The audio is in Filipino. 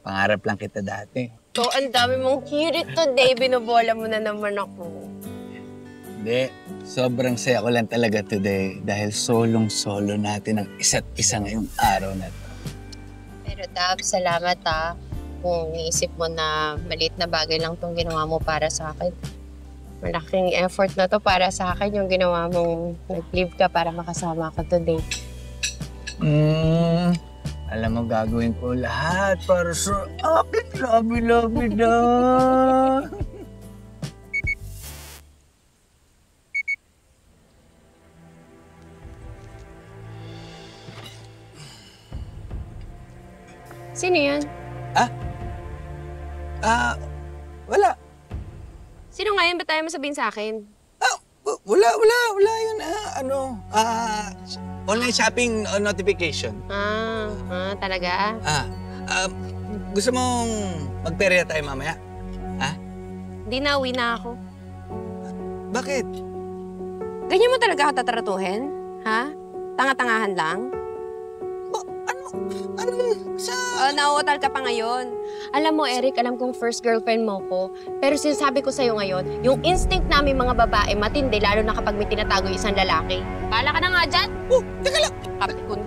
Pangarap lang kita dati. So, ang dami mong cute today. Binobola mo na naman ako. Hindi. Sobrang saya ko lang talaga today dahil solong-solo natin ang isa't isa ngayong araw na to. Pero Dab, salamat kung iisip mo na maliit na bagay lang itong ginawa mo para sa akin. Malaking effort na to para sa akin yung ginawa mong nag-leave ka para makasama ka today. Alam mo, gagawin ko lahat para sa akin. Love na. Sino yan? Wala. Sino nga yan? Ba't tayo mo sabihin sa akin? Wala yun. Online shopping notification. Talaga? Gusto mong magperya tayo mamaya? Di na, uwi na ako. Bakit? Ganyan mo talaga ako tatratuhin? Ha? Tanga-tangahan lang? Nauutal ka pa ngayon. Alam mo, Eric, alam kong first girlfriend mo ko. Pero sinasabi ko sa'yo ngayon, yung instinct namin mga babae matindi, lalo na kapag may tinatago yung isang lalaki. Bahala ka na nga dyan! Teka lang! Kapikon.